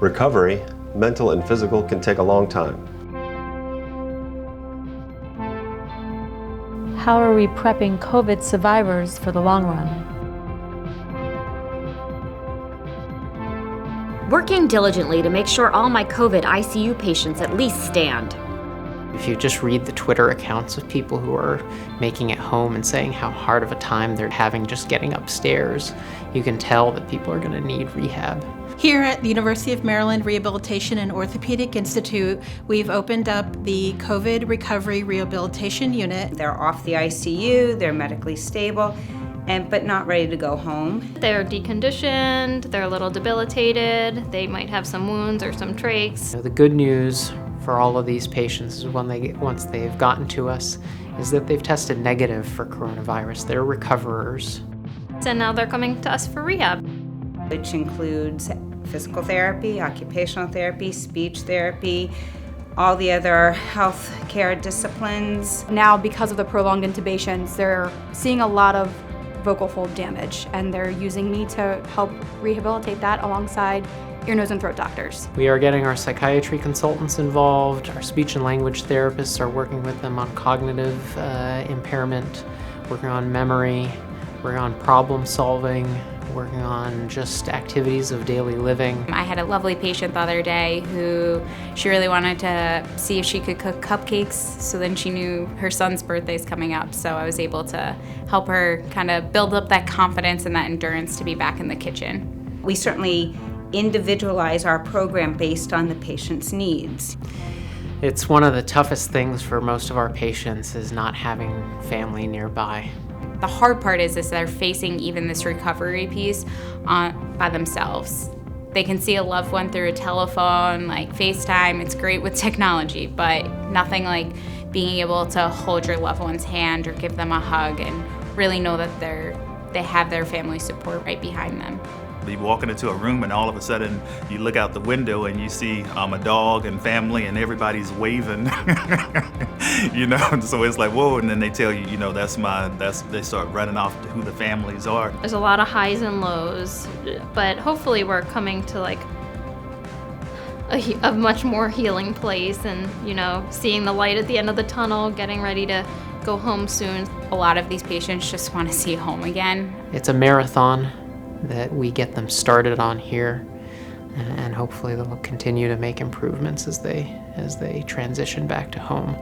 Recovery, mental and physical, can take a long time. How are we prepping COVID survivors for the long run? Working diligently to make sure all my COVID ICU patients at least stand. If you just read the Twitter accounts of people who are making it home and saying how hard of a time they're having just getting upstairs, you can tell that people are going to need rehab. Here at the University of Maryland Rehabilitation and Orthopedic Institute, we've opened up the COVID Recovery Rehabilitation Unit. They're off the ICU, they're medically stable, but not ready to go home. They're deconditioned, they're a little debilitated, they might have some wounds or some trachs. The good news for all of these patients is once they've gotten to us is that they've tested negative for coronavirus. They're recoverers. And now they're coming to us for rehab. Which includes physical therapy, occupational therapy, speech therapy, all the other health care disciplines. Now, because of the prolonged intubations, they're seeing a lot of vocal fold damage, and they're using me to help rehabilitate that alongside ear, nose, and throat doctors. We are getting our psychiatry consultants involved. Our speech and language therapists are working with them on cognitive impairment, working on memory, working on problem solving, working on just activities of daily living. I had a lovely patient the other day who she really wanted to see if she could cook cupcakes, so then she knew her son's birthday's coming up, so I was able to help her kind of build up that confidence and that endurance to be back in the kitchen. We certainly individualize our program based on the patient's needs. It's one of the toughest things for most of our patients is not having family nearby. The hard part is they're facing even this recovery piece by themselves. They can see a loved one through a telephone, like FaceTime. It's great with technology, but nothing like being able to hold your loved one's hand or give them a hug and really know that they have their family support right behind them. You walking into a room and all of a sudden you look out the window and you see a dog and family and everybody's waving, you know, so it's like, whoa, and then they tell you, you know, they start running off to who the families are. There's a lot of highs and lows, but hopefully we're coming to like a much more healing place and, you know, seeing the light at the end of the tunnel, getting ready to go home soon. A lot of these patients just want to see home again. It's a marathon that we get them started on here, and hopefully they'll continue to make improvements as they transition back to home.